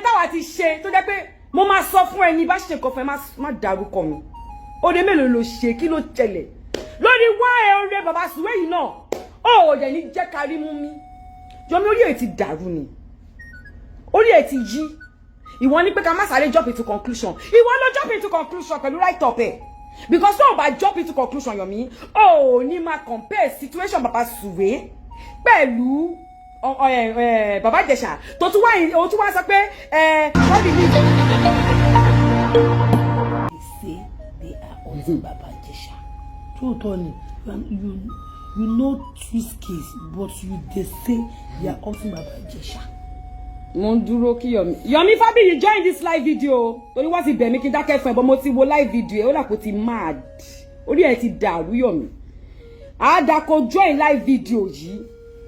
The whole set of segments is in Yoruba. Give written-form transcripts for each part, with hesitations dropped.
táwa ti ṣe tó jẹ́ pé mo máa sọ fún ẹni bá ṣe nǹkan fún ẹ má dárúkọ mi. Ode mélòó ló ṣe kí ló tẹ̀lẹ̀. Lórí wá ẹ ọ̀rẹ́ bàbá Suwe yìí náà. Ó dẹ̀ ní jẹ́ kárí mú mi. Yomi orí ẹ̀ ti dàrú ni. Orí ẹ̀ ti yí. Ìwọ ní pé ká má sáré jump into conclusion. Ìwọ ló jump into conclusion pẹ̀lú right up ẹ̀. Because tó bá jump into conclusion Yomi, ó ní máa compare situation bàbá Suwe pẹ̀lú bàbá Ìjẹ̀ṣà tó tún wá sọ pé what do you they say they are also Baba Ìjẹ̀ṣà. So Tony, you know twist case, but they say they are also Baba Ìjẹ̀ṣà. Mo ń dúró kí Yomi Fabiyi join this live video. Torí wọ́n ti bẹ̀ mí kí n dákẹ́ fún ẹ, but mo ti wo live video ẹ ó là kó ti mad. Orí ẹ ti dàrú Yomi. Àdàkọ join live video yìí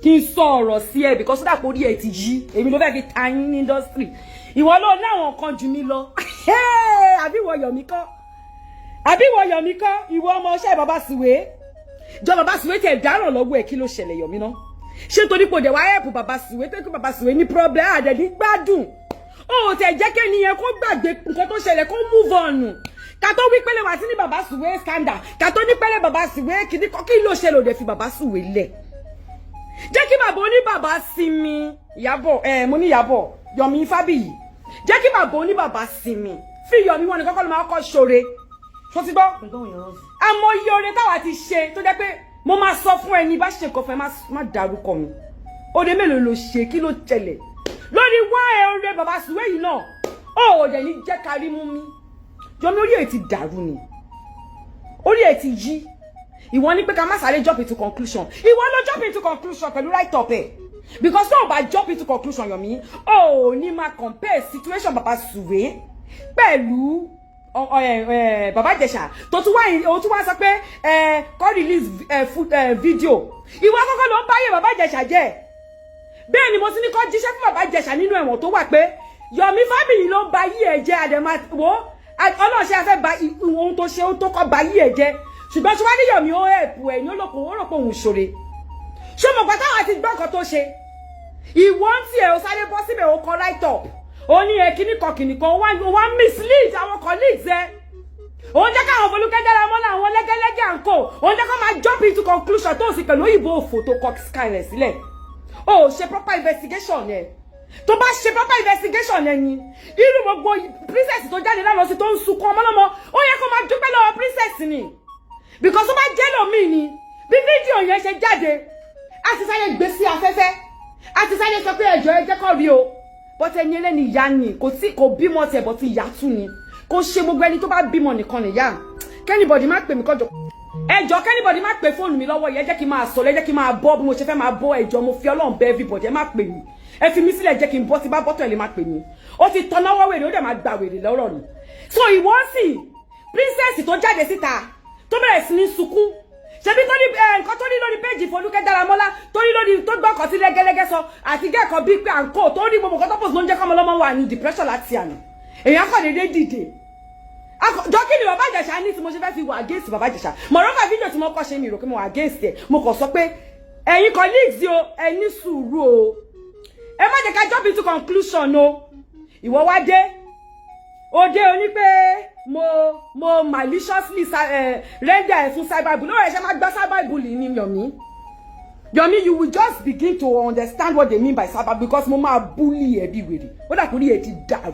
kí n sọ ọ̀rọ̀ sí ẹ because that orí ẹ ti yí. Èmi ló fẹ́ fi ta yín ní industry. Ìwọ ló ní àwọn kan jù mí lọ. Àbí wọ Yomi kọ́. Ìwọ ọmọ ọṣẹ́ bàbá Suwe. Jọ bàbá Suwe tẹ̀ dáràn lọ́wọ́ ẹ̀ kí ló ṣẹlẹ̀ Yomi náà. Ṣé torí pé de wá help bàbá Suwe tó kí bàbá Suwe ní problem ade ní gbádùn. Ó tẹ̀ jẹ́ ke niyan kó gbàgbé nǹkan tó ṣẹlẹ̀ kó move on. Ká tó wí pele wá sí ní bàbá Suwe scandal. Ká tó ní pele bàbá Suwe kí ló ṣẹlẹ̀ ó dé fi bàbá Suwe lẹ̀. Jẹ́ kí bàbá oní bàbá sinmi. Iyabo mo ní Iyabo Yomi Fabiyi. Jẹ́ kí bàbá oní bàbá sinmi. Fi Yomi wọ́n ní kọ́kọ́ ló máa kọ́ ṣore. Ṣó ti gbọ́? Àmọ́ yore táwa ti ṣe tó jẹ́ pé mo máa sọ fún ẹni bá ṣe nǹkan fún ẹ má dárúkọ mi. Ode mélòó ló ṣe kí ló tẹ̀lẹ̀. Lórí wá ẹ ọ̀rẹ́ bàbá Suwe yìí náà. Ó dẹ̀ ní jẹ́ kárí mú mi. Yomi orí ẹ̀ ti dàrú ni. Orí ẹ̀ ti yí. Ìwọ ní pé ká má sáré jump into conclusion. Ìwọ ló jump into conclusion pẹ̀lú right up ẹ̀. Because tó bá jump into conclusion Yomi, ó ní máa compare situation bàbá Suwe pẹ̀lú bàbá Ìjẹ̀ṣà tó tún wá sọ pé kó release video. Ìwọ kọ́kọ́ ló ń báyé bàbá Ìjẹ̀ṣà jẹ́. Bẹ́ẹ̀ ni mo sì ní kó jíṣẹ́ fún bàbá Ìjẹ̀ṣà nínú ẹ̀wọ̀n tó wà pé Yomi Fabiyi ló ń ba yí ẹ̀ jẹ́ àdèmà wo ọlọ́ọ̀ṣẹ́ afẹ́ ba ohun tó ṣe ó tó kọ́ ba yí ẹ̀ jẹ́. Ṣùgbọ́n tí wọ́n ní Yomi ó ẹ̀pù ẹ̀ ní ó rò pé òun ṣoore. Ṣé mo gbà táwọn àti gbọ́ nǹkan tó ṣe? Ìwọ ń tiẹ̀ ó sáré bọ́ síbẹ̀ ó kọ right up. Ó ní kìnnìkan wá mislead àwọn colleagues ẹ. Ó ń jẹ́ káwọn Folúkẹ́ dára mọ́ láwọn lẹ́gẹ́lẹ́gẹ́ àǹkó. Ó ń jẹ́ kó máa jump into conclusion tó sì pẹ̀lú òyìnbó òfò tó kọ skyline sílẹ̀. Ó ṣe proper investigation yẹn. Tó bá ṣe proper investigation yẹn ni irú gbogbo princess tó jáde lánàá sí tó ń sunkún ọmọlọ́mọ ó yẹ kó máa dúpẹ́ lọ́wọ́ princess ni. Because tó bá jẹ́ lómi ni bí fídíò yẹn ṣe jáde a ti sáré gbé sí afẹ́fẹ́ a ti sáré sọ pé ẹjọ́ ẹ jẹ́ kó rí o. But ẹni ẹlẹ́ni ìyá ni kò bímọ tiẹ̀ bọ́ ti ìyá tún ni kò ṣe gbogbo ẹni tó bá bímọ nìkan nìyá. Kẹ́nìbọ̀dì má pè mí kọjọ ẹjọ́ kẹ́nìbọ̀dì má pè fóònù mi lọ́wọ́ yẹn jẹ́ kí n máa sọ lẹ́jẹ́ kí n máa bọ́ bí mo ṣe fẹ́ máa bọ́ ẹjọ́ mo fi Ọlọ́run bẹ̀ everybody ẹ má pè mí ẹ fi mí sílẹ̀ jẹ́ kí n bọ́ tí bá bọ́tọ̀ ẹ lè má pè mí ó ti tọ́ náwó wèrè ó dẹ̀ máa gbà wèrè lọ́rọ̀ ni. So ìwọ sì princess tó jáde síta tó bẹ̀rẹ̀ sí ní sunkún ṣebí tó ní nǹkan tó ní lórí péjì Folúkẹ́ Dáramọ́lá tó ní lórí tó gbọ́kàn sí lẹ́gẹ́lẹ́gẹ́ sọ àti gẹ́ẹ̀kan bíi pé àǹkó tó ní gbogbo nǹkan tó pọ̀ sí ló ń jẹ́ kọ́mọ lọ́mọ wà ní depression láti àná èèyàn kọ̀ déédéé dìde jọ kí ni bàbá Ìjẹ̀ṣà ní tí mo ṣe fẹ́ fi wà against bàbá Ìjẹ̀ṣà mọ̀rọ́fà fídíò tí mo kọ́ ṣe mi rò pé mo wà against ẹ̀ mo kàn sọ pé ẹ̀yin colleagues o ẹ ní sùúrù o ẹ má jẹ́ ká jump into conclusion o ìwọ wá dé ó dé o ní pé mo maliciously render fún cyberbullying no ẹ ṣe má gbọ́ cyberbullying ni Yomi you will just begin to understand what they mean by cyberbullying because mo máa bully ẹ bí wèrè ó dà kúrí ẹ ti dàrú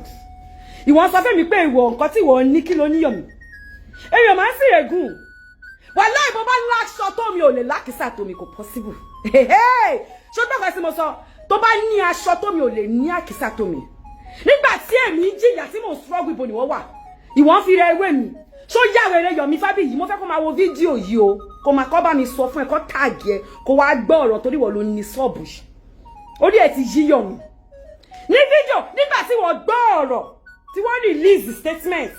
ìwọ sọ fẹ́ mi pé ìwọ nǹkan tí ìwọ ní kí ló ní Yomi èèyàn máa ń sì ègún wàláhì bó bá láṣọ tó mi ò lè lákìsà tó mi kò possible ṣó gbọ́dọ̀ sí mo sọ tó bá ní aṣọ tó mi ò lè ní àkìsà tó mi nígbà tí èmi jìyà tí mo struggle ibo ni wọ́n wà ìwọ́n fi rẹ ewé mi ṣó yá wẹrẹ Yomi Fabiyi mo fẹ́ kó máa wo fídíò yìí o kó máa kọ́ bá mi sọ fún ẹ kó tààgì ẹ kó wá gbọ́ ọ̀rọ̀ torí wọ́n ló ní sọ́ọ̀bù orí ẹ ti yí Yomi ní fídíò nígbà tí wọ́n gbọ́ ọ̀rọ̀ tí wọ́n release statement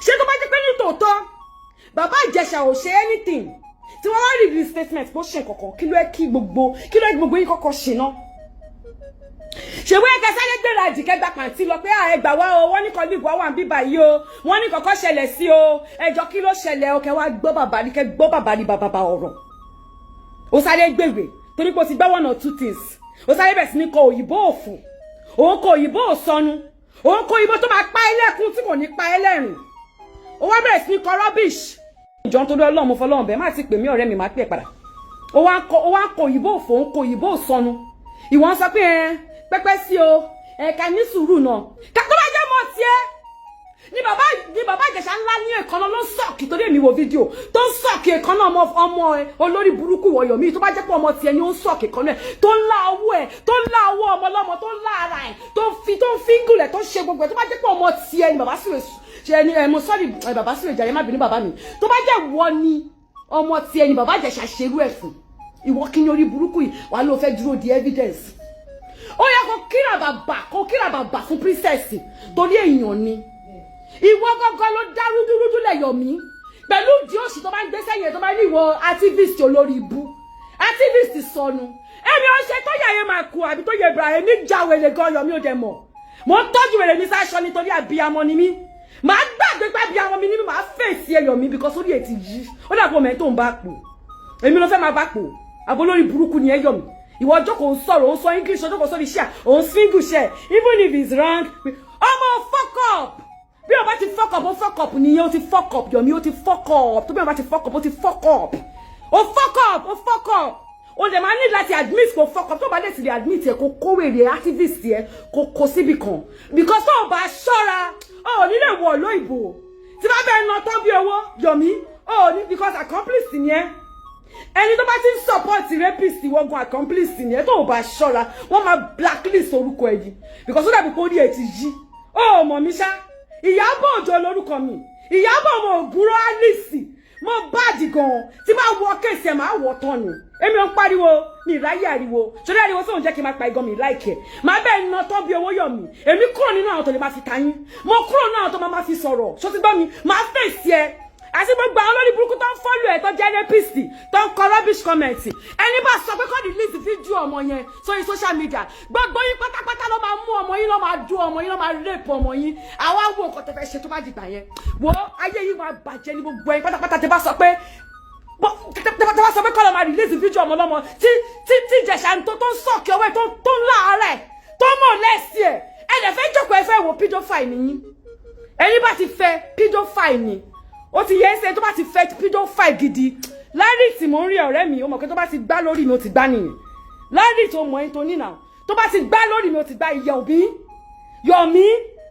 ṣé tó bá jẹ́ pé ní tòótọ́ bàbá Ìjẹ̀ṣà ò ṣe anything tí wọ́n wá release statement bó ṣe kankan kí ló yẹ kí gbogbo yín kọ́kọ́ ṣe náà ṣèwé ẹ̀kẹ́ sáré gbéra jìkẹ́ gba pàǹtí lọ pé ẹgbà wá o wọ́n ní colleague wá wà ń bíbà yìí o wọ́n ní kọ̀kọ́ ṣẹlẹ̀ sí o ẹjọ́ kí ló ṣẹlẹ̀ o kẹ́ wá gbọ́ bàbá ní kẹ́ gbọ́ bàbá ní bàbá ọ̀rọ̀ ó sáré gbègbè torí pé ó ti gbọ́ one or two things ó sáré bẹ̀ sí ní kọ òyìnbó òfò òun kò òyìnbó sọnù òun kò òyìnbó tó máa pa ẹlẹ́kùn tí kò ní pa ẹlẹ́rìn ó wá bẹ̀rẹ̀ sí ní kọ rubbish ìjọ tó dé ọlọ́run mo fọlọ́run bẹ́ẹ̀ má ti pè mí ọ̀rẹ́ mi má pè padà ó wá kọ òyìnbó òfò òun kò òyìnbó sọnù ìwọ̀n sọ pé pẹ́pẹ́ sí o ẹ̀ka ní sùúrù náà kàtó bá jẹ́ mọ́ tiẹ́ ni bàbá Ìjẹ̀ṣà ńlá ní èkánná ló ń sọ̀kì torí èmi wo fídíò tó ń sọ̀kì èkánná ọmọ olórí burúkú wọ̀yọ̀ mi tó bá jẹ́ pé ọmọ tiẹ̀ ni ó ń sọ̀kì èkánná ẹ̀ tó ń lá owó ẹ̀ tó ń lá owó ọmọ ọlọ́mọ tó ń lá ara ẹ̀ tó ń fíngùlẹ̀ tó ń ṣe gbogbo ẹ̀ tó bá jẹ́ pé ọmọ tiẹ̀ ni bàbá Sùwé ṣe ni mo sọ́ọ̀rì bàbá Sùwé jàre má bínú bàbá mi tó bá jẹ́ wọ ni ọmọ tiẹ̀ ni bàbá Ìjẹ̀ṣà ṣerú ẹ̀ fún ìwọ kí ni orí burúkú yìí wàá ló fẹ́ dúró di evidence ó yẹ kó kíra bàbà fún princess torí èèyàn ni ìwọ gángan ló dá rúdúrúdú lẹ̀yọ̀ mí pẹ̀lú ìdí òsì tó bá ń gbé sẹ́yìn tó bá ní ìwọ activist olórí ibu activist sọnù èmi ò ṣe tó yẹ máa kú àbí tó yẹ Ibrahim já wèrè gan yọ̀ mí ò dẹ̀ mọ̀ mo ń tọ́jú wèrè mi sáṣọ nítorí àbíamọ ni mí màá gbàgbé pé àbíamọ mi ni mí màá fèsì ẹyọ̀ mi because orí ètì yìí ó dàgbọ́ mẹ́ tó ń bá pò èmi ló fẹ́ máa bá pò àbó lórí burúkú ni ẹyọ̀ mi ìwọ jókòó ń sọ̀rọ̀ ó ń sọ English jókòó sórí iṣẹ́ ó ń single share even if it's wrong ọmọ fuck up bí o bá ti fuck up ó fuck up nìyẹn ó ti fuck up Yomi ó ti fuck up tó bí o bá ti fuck up ó ti fuck up ó fuck up ó fuck up o dẹ̀ máa ní láti admit kó fuck up tó bá dẹ̀ ti lè admit ẹ̀ kó kówèrè activist ẹ̀ kó síbi kan because tó o bá ṣọ́ra o ò ní lè wọ̀ lóyìnbó tí bá bẹ́ẹ̀ ná tán bí owó Yomi o ò ní because accomplice ni ẹ́ ẹni tó bá ti ń support rapist wọ́gun accomplice ni ẹ́ tó o bá ṣọ́ra wọ́n máa blacklist orúkọ ẹ̀ yìí because ó dàbí kó rí ẹ̀ ti yí o mọ̀ mí ṣá Iyabo Ojo lórúkọ mi Iyabo ọmọ ògúnrò Alice mo báàdì gan tí máa wọ kéèsì ẹ máa wọ tán ni èmi ò ń pariwo mi ráyè ariwo ṣọlá ariwo sóhun jẹ́ kí n máa pa igan mi láìkẹ́ máa bẹ́ẹ̀ ná tán bí owó Yomi èmi kúrò nínú àwọn tó lè máa fi tayín mo kúrò nínú àwọn tó máa fi sọ̀rọ̀ ṣó ti gbọ́ mi máa fèsì ẹ àti gbogbo àwọn olórí burúkú tó ń fọ́lù ẹ̀ tó jẹ́ rapist tó ń kọ rubbish comment ẹni bá sọ pé kọ́ release fídíò ọmọ yẹn sórí social media gbogbo yín pátápátá ló máa mú ọmọ yín ló máa dún ọmọ yín ló máa rape ọmọ yín àwa wo nǹkan tẹ́ fẹ́ ṣe tó bá dìgbà yẹn wo ayé yìí máa bàjẹ́ ní gbogbo yín pátápátá tẹ́ bá sọ pé kọ́ ló máa release fídíò ọmọ lọ́mọ tí Ìjẹ̀ṣà tó ń sọ̀kì ọwọ́ ẹ̀ tó ń láàárẹ̀ tó mọ̀ lẹ́sì ẹ̀ ẹ̀ fẹ́ jókòó ẹ fẹ́ wo pedophile nìyí ẹni bá ti fẹ́ pedophile ni ó ti yẹ ṣe tó bá ti fẹ́ pedophile gidi lárí tí mo ń rí ọ̀rẹ́ mi ó mọ̀ pé tó bá ti gbá lórí mi ó ti gbá nìyẹn lárí tó mọ̀ ẹni tó ní náà tó bá ti gbá lórí mi ó ti gbá ìyá òbí Yomi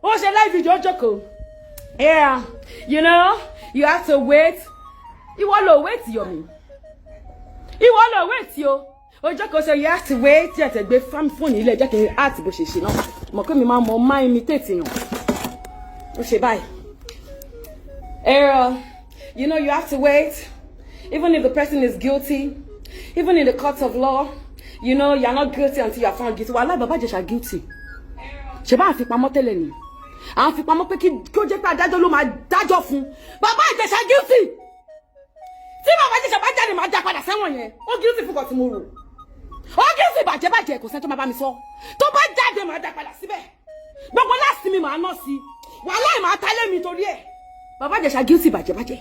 ó ṣe live video jókòó yeah you know you have to wait ìwọ ló wait Yomi ìwọ ló wait o ó jókòó ṣe you have to wait tí ẹ tẹ̀ gbé fóònù ilé jẹ́ kí n art bó ṣe ṣe náà mọ̀ pé mi máa imitate yàn ó ṣe báyìí. You know, you have to wait, even if the person is guilty, even in the courts of law, you know, you're not guilty until you're found guilty. Wallahi, Baba Ìjẹ̀ṣà guilty. Ṣé bá fi pamọ́ tẹ́lẹ̀ ni? À fi pamọ́ pé kí ó jẹ́ pé adájọ́ ló máa dájọ́ fún. Baba Ìjẹ̀ṣà guilty. Tí Baba Ìjẹ̀ṣà bá jáde máa dá padà sẹ́wọ̀n yẹn. Ó guilty fún kan tí mo rò. Ó guilty bàjẹ́ kò sẹ́ni tó máa bá mi sọ. Tó bá jáde máa dá padà síbẹ̀. Gbogbo láti mi máa ná sí. Wallahi máa tálé mi torí ẹ̀. Baba Ìjẹ̀ṣà guilty bàjẹ́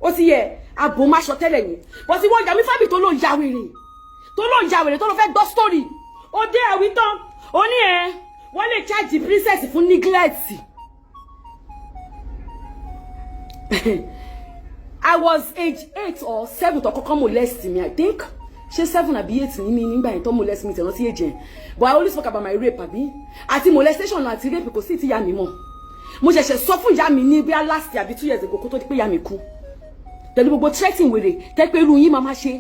ó ti yẹ abo má sọ tẹ́lẹ̀ ni but wọ́n Yomi Fabiyi tó ló ya wèrè tó ló fẹ́ gbọ́ story ó dé àwí tán ó ní ẹ wọ́n lè charge princess fún neglect. I was age 8 or 7 tó kọ́kọ́ molest me I think ṣé 7 àbí 8 ní mi nígbà yẹn tó molest me tẹ̀rán sí age yẹn but I always talk about my rape àbí àti molestation àti rape kò sí ti ya mi mọ́ mo ṣẹ̀ṣẹ̀ sọ fún ìyá mi ní bí last year àbí 2 years ago kó tó di pé ìyá mi kú tẹ̀lé gbogbo threatening wèrè tẹ́ pé irú yín máa ṣe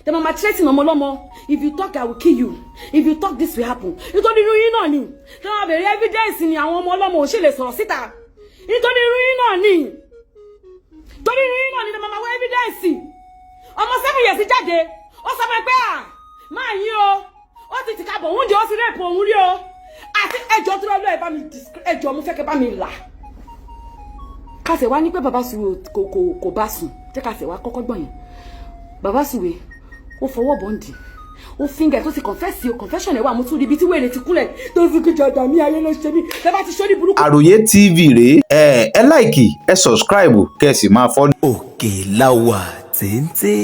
tẹ́ máa threatening ọmọ lọ́mọ if you talk I will kill you if you talk this will happen nítorí irú yín náà ni tẹ́ máa bẹ̀rẹ̀ evidence ni àwọn ọmọ ọlọ́mọ ò ṣe lè sọ̀rọ̀ síta nítorí irú yín náà ni torí irú yín náà ni tẹ́ máa wá evidence ọmọ 7 years jáde ó sọ pé máa yín ó ti tìkabọ̀ òun jẹ́ ó sì rape òun rí o àti ẹjọ́ tó lọ́ọ́ ẹ bá mi ẹjọ́ mo fẹ́ kẹ́ bá mi là kásẹ̀ wá ní pé bàbá Sùwé kò bá sùn jẹ́ kásẹ̀ wá kọ́kọ́ gbọ̀n yẹn bàbá Sùwé ó fọwọ́ bọ́ǹdì ó fíngẹ̀ tó ti confession ẹ̀ wà mú tún ibi tí wèrè ti kúnlẹ̀ tó fi kí jọ̀dọ̀ mi ayé ló ṣe mí ẹ bá ti ṣó ní burúkú. Àròyé TV rèé ẹ láìkì ẹ subscribe kẹ́ sì máa fọ́. Òkè la wà téńté.